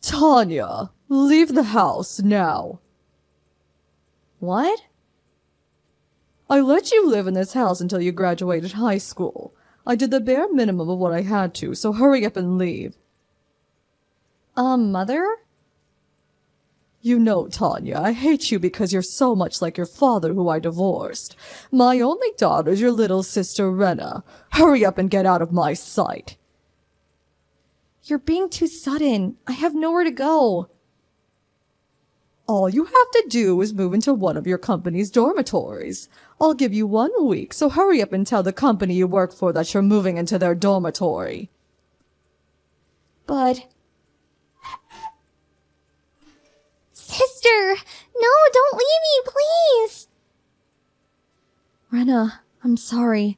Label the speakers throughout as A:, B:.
A: Tanya, leave the house now.
B: What?
A: I let you live in this house until you graduated high school. I did the bare minimum of what I had to, so hurry up and leave.
B: Mother?
A: You know, Tanya, I hate you because you're so much like your father who I divorced. My only daughter's your little sister, Rena. Hurry up and get out of my sight.
B: You're being too sudden. I have nowhere to go.
A: All you have to do is move into one of your company's dormitories. I'll give you 1 week, so hurry up and tell the company you work for that you're moving into their dormitory.
B: But...
C: Sister! No, don't leave me, please!
B: Rena, I'm sorry.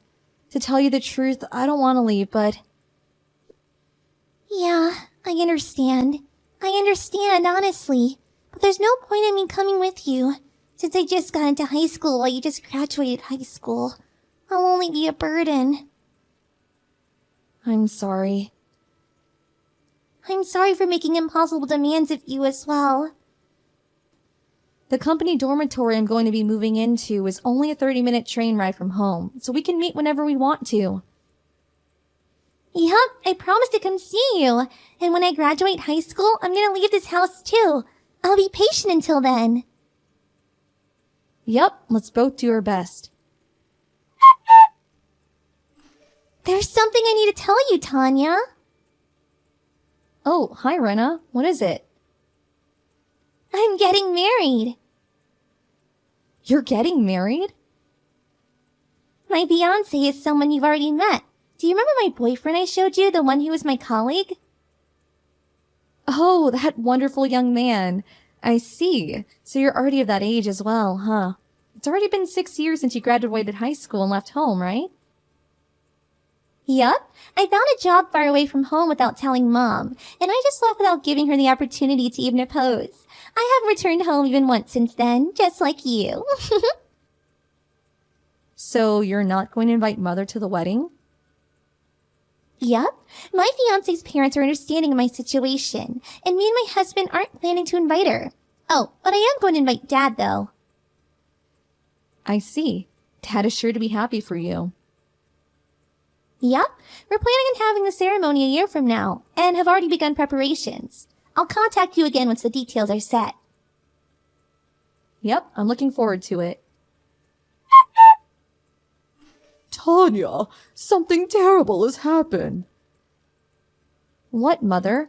B: To tell you the truth, I don't want to leave, but...
C: Yeah, I understand. I understand, honestly. But there's no point in me coming with you. Since I just got into high school while you just graduated high school. I'll only be a burden.
B: I'm sorry.
C: I'm sorry for making impossible demands of you as well.
B: The company dormitory I'm going to be moving into is only a 30-minute train ride from home, so we can meet whenever we want to.
C: Yup, I promised to come see you. And when I graduate high school, I'm gonna leave this house too. I'll be patient until then.
B: Yup, let's both do our best.
C: There's something I need to tell you, Tanya.
B: Oh, hi, Rena. What is it?
C: I'm getting married.
B: You're getting married?
C: My fiancé is someone you've already met. Do you remember my boyfriend I showed you, the one who was my colleague?
B: Oh, that wonderful young man. I see. So you're already of that age as well, huh? It's already been 6 years since you graduated high school and left home, right?
C: Yup. I found a job far away from home without telling Mom, and I just left without giving her the opportunity to even oppose. I haven't returned home even once since then, just like you.
B: So you're not going to invite Mother to the wedding?
C: Yup. My fiancé's parents are understanding of my situation, and me and my husband aren't planning to invite her. Oh, but I am going to invite Dad, though.
B: I see. Dad is sure to be happy for you.
C: Yup. We're planning on having the ceremony a year from now, and have already begun preparations. I'll contact you again once the details are set.
B: Yep, I'm looking forward to it.
A: Tanya, something terrible has happened.
B: What, Mother?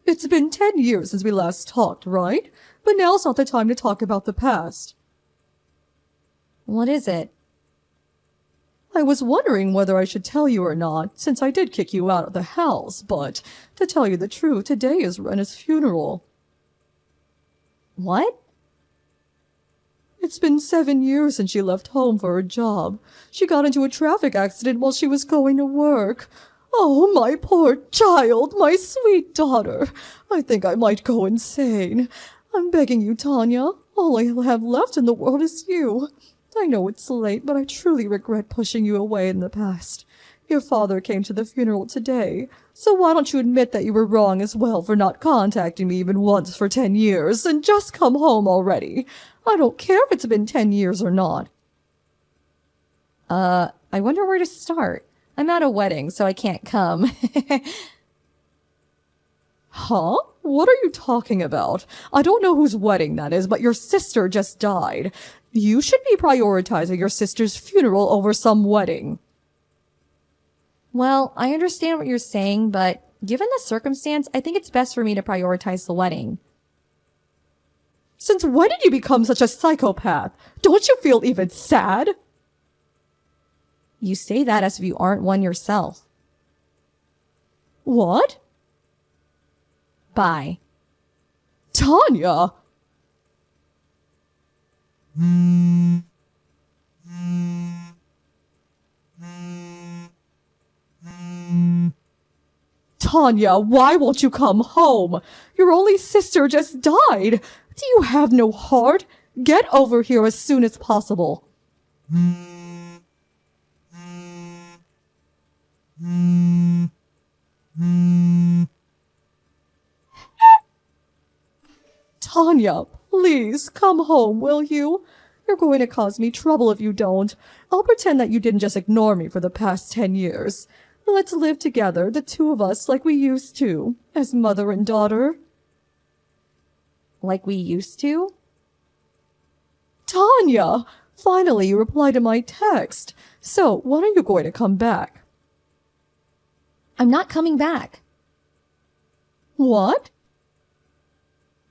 A: It's been 10 years since we last talked, right? But now's not the time to talk about the past.
B: What is it?
A: I was wondering whether I should tell you or not, since I did kick you out of the house, but to tell you the truth, today is Rena's funeral.
B: What?
A: It's been 7 years since she left home for her job. She got into a traffic accident while she was going to work. Oh, my poor child, my sweet daughter. I think I might go insane. I'm begging you, Tanya. All I have left in the world is you. I know it's late, but I truly regret pushing you away in the past. Your father came to the funeral today, so why don't you admit that you were wrong as well for not contacting me even once for 10 years, and just come home already? I don't care if it's been 10 years or not.
B: I wonder where to start. I'm at a wedding, so I can't come.
A: Huh? What are you talking about? I don't know whose wedding that is, but your sister just died. You should be prioritizing your sister's funeral over some wedding.
B: Well, I understand what you're saying, but given the circumstance, I think it's best for me to prioritize the wedding.
A: Since when did you become such a psychopath? Don't you feel even sad?
B: You say that as if you aren't one yourself.
A: What?
B: Bye.
A: Tanya! Tanya, why won't you come home? Your only sister just died. Do you have no heart? Get over here as soon as possible. Tanya, please come home, will you? You're going to cause me trouble if you don't. I'll pretend that you didn't just ignore me for the past 10 years. Let's live together, the two of us, like we used to, as mother and daughter.
B: Like we used to?
A: Tanya! Finally, you replied to my text. So, when are you going to come back?
B: I'm not coming back.
A: What?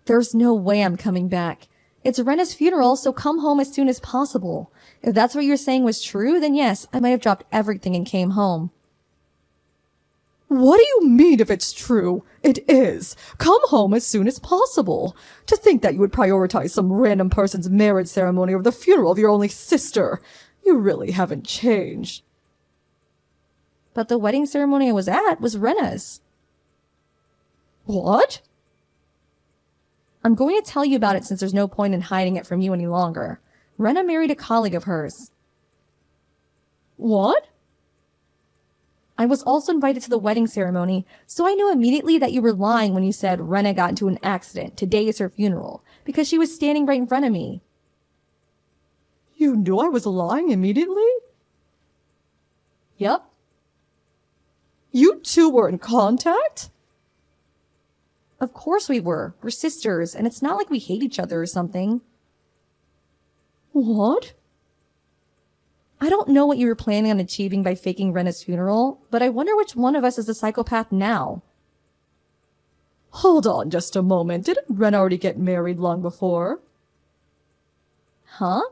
B: There's no way I'm coming back. It's Rena's funeral, so come home as soon as possible. If that's what you're saying was true, then yes, I might have dropped everything and came home.
A: What do you mean if it's true? It is. Come home as soon as possible. To think that you would prioritize some random person's marriage ceremony over the funeral of your only sister. You really haven't changed.
B: But the wedding ceremony I was at was Rena's.
A: What?
B: I'm going to tell you about it since there's no point in hiding it from you any longer. Rena married a colleague of hers.
A: What?
B: I was also invited to the wedding ceremony, so I knew immediately that you were lying when you said Rena got into an accident. Today is her funeral, because she was standing right in front of me.
A: You knew I was lying immediately?
B: Yep.
A: You two were in contact?
B: Of course we were. We're sisters, and it's not like we hate each other or something.
A: What?
B: I don't know what you were planning on achieving by faking Rena's funeral, but I wonder which one of us is the psychopath now.
A: Hold on just a moment. Didn't Ren already get married long before?
B: Huh?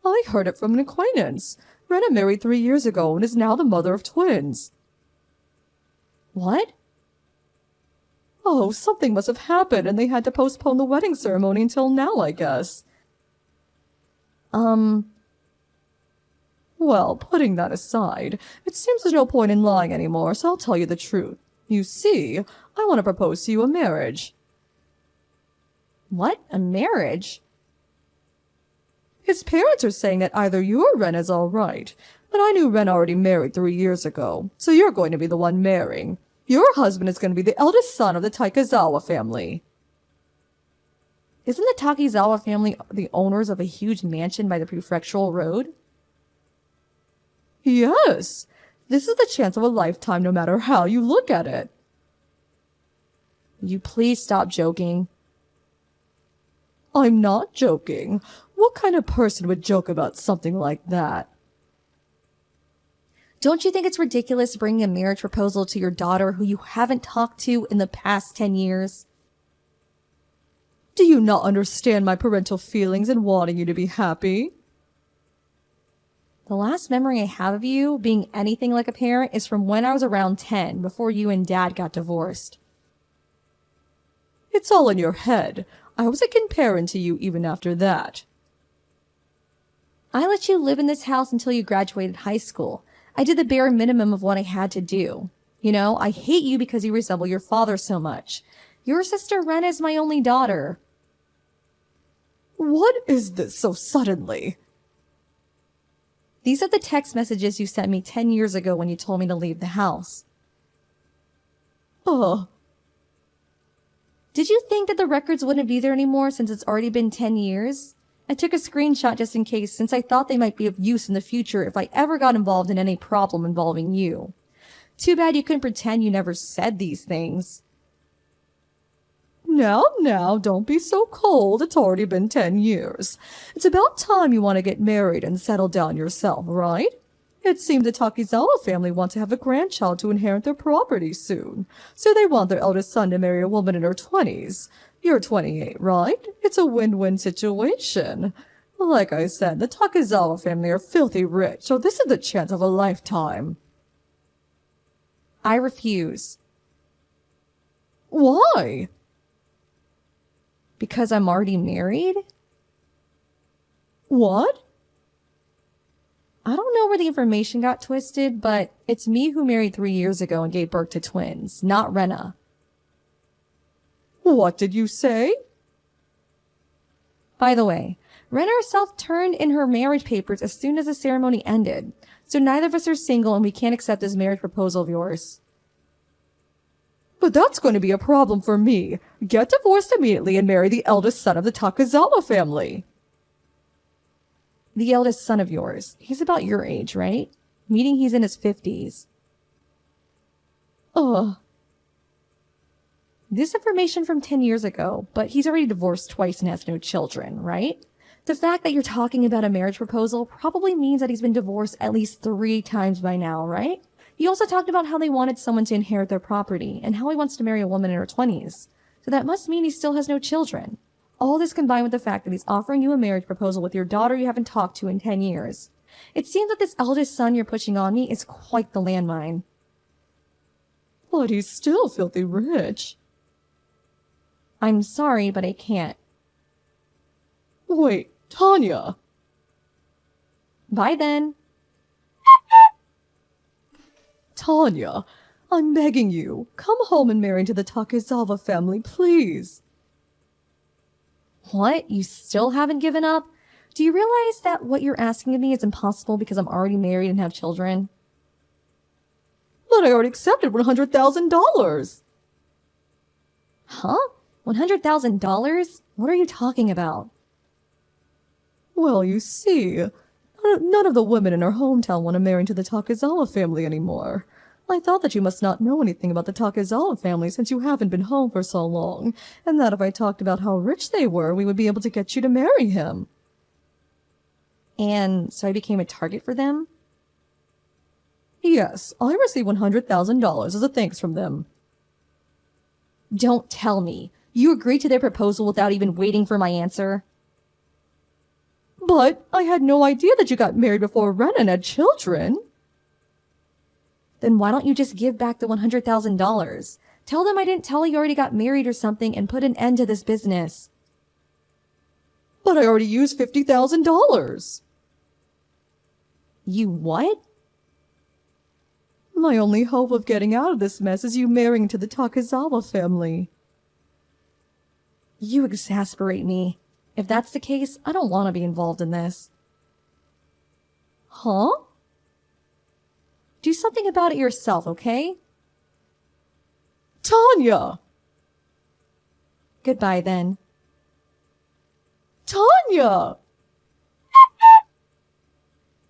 A: I heard it from an acquaintance. Rena married 3 years ago and is now the mother of twins.
B: What?
A: Oh, something must have happened and they had to postpone the wedding ceremony until now, I guess. Well, putting that aside, it seems there's no point in lying anymore, so I'll tell you the truth. You see, I want to propose to you a marriage.
B: What? A marriage?
A: His parents are saying that either you or Ren is all right, but I knew Ren already married 3 years ago, so you're going to be the one marrying. Your husband is going to be the eldest son of the Taikazawa family.
B: Isn't the Takizawa family the owners of a huge mansion by the prefectural road?
A: Yes, this is the chance of a lifetime no matter how you look at it.
B: Will you please stop joking?
A: I'm not joking. What kind of person would joke about something like that?
B: Don't you think it's ridiculous bringing a marriage proposal to your daughter who you haven't talked to in the past 10 years?
A: Do you not understand my parental feelings and wanting you to be happy?
B: The last memory I have of you being anything like a parent is from when I was around 10, before you and Dad got divorced.
A: It's all in your head. I was a good parent to you even after that.
B: I let you live in this house until you graduated high school. I did the bare minimum of what I had to do. You know, I hate you because you resemble your father so much. Your sister Ren is my only daughter.
A: What is this so suddenly?
B: These are the text messages you sent me 10 years ago when you told me to leave the house. Did you think that the records wouldn't be there anymore since it's already been 10 years? I took a screenshot just in case since I thought they might be of use in the future if I ever got involved in any problem involving you. Too bad you couldn't pretend you never said these things.
A: Now, don't be so cold. It's already been 10 years. It's about time you want to get married and settle down yourself, right? It seems the Takizawa family want to have a grandchild to inherit their property soon, so they want their eldest son to marry a woman in her 20s. You're 28, right? It's a win-win situation. Like I said, the Takizawa family are filthy rich, so this is the chance of a lifetime.
B: I refuse.
A: Why?
B: Because I'm already married?
A: What?
B: I don't know where the information got twisted, but it's me who married 3 years ago and gave birth to twins, not Rena.
A: What did you say?
B: By the way, Rena herself turned in her marriage papers as soon as the ceremony ended, so neither of us are single and we can't accept this marriage proposal of yours.
A: But that's going to be a problem for me. Get divorced immediately and marry the eldest son of the Takezawa family.
B: The eldest son of yours. He's about your age, right? Meaning he's in his 50s. This information from 10 years ago, but he's already divorced twice and has no children, right? The fact that you're talking about a marriage proposal probably means that he's been divorced at least 3 times by now, right? He also talked about how they wanted someone to inherit their property and how he wants to marry a woman in her 20s. So that must mean he still has no children. All this combined with the fact that he's offering you a marriage proposal with your daughter you haven't talked to in 10 years. It seems that this eldest son you're pushing on me is quite the landmine.
A: But he's still filthy rich.
B: I'm sorry, but I can't.
A: Wait, Tanya.
B: Bye then.
A: Tanya, I'm begging you, come home and marry into the Takezawa family, please.
B: What? You still haven't given up? Do you realize that what you're asking of me is impossible because I'm already married and have children?
A: But I already accepted $100,000.
B: Huh? $100,000? What are you talking about?
A: Well, you see, none of the women in our hometown want to marry into the Takezawa family anymore. I thought that you must not know anything about the Takezawa family since you haven't been home for so long, and that if I talked about how rich they were, we would be able to get you to marry him.
B: And so I became a target for them?
A: Yes, I received $100,000 as a thanks from them.
B: Don't tell me. You agreed to their proposal without even waiting for my answer?
A: But I had no idea that you got married before Renan had children.
B: Then why don't you just give back the $100,000? Tell them I didn't tell you already got married or something and put an end to this business.
A: But I already used $50,000.
B: You what?
A: My only hope of getting out of this mess is you marrying into the Takezawa family.
B: You exasperate me. If that's the case, I don't want to be involved in this.
A: Huh?
B: Do something about it yourself, okay?
A: Tanya!
B: Goodbye then.
A: Tanya!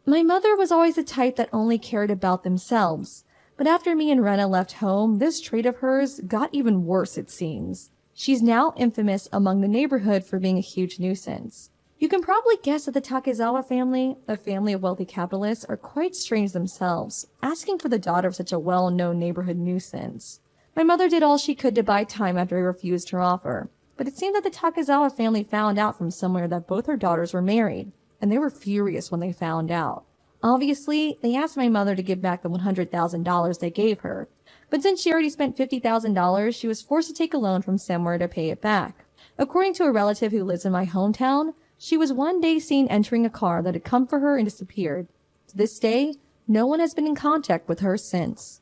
B: My mother was always the type that only cared about themselves. But after me and Rena left home, this trait of hers got even worse, it seems. She's now infamous among the neighborhood for being a huge nuisance. You can probably guess that the Takezawa family, a family of wealthy capitalists, are quite strange themselves, asking for the daughter of such a well-known neighborhood nuisance. My mother did all she could to buy time after I refused her offer, but it seemed that the Takezawa family found out from somewhere that both her daughters were married, and they were furious when they found out. Obviously, they asked my mother to give back the $100,000 they gave her, but since she already spent $50,000, she was forced to take a loan from somewhere to pay it back. According to a relative who lives in my hometown, she was one day seen entering a car that had come for her and disappeared. To this day, no one has been in contact with her since.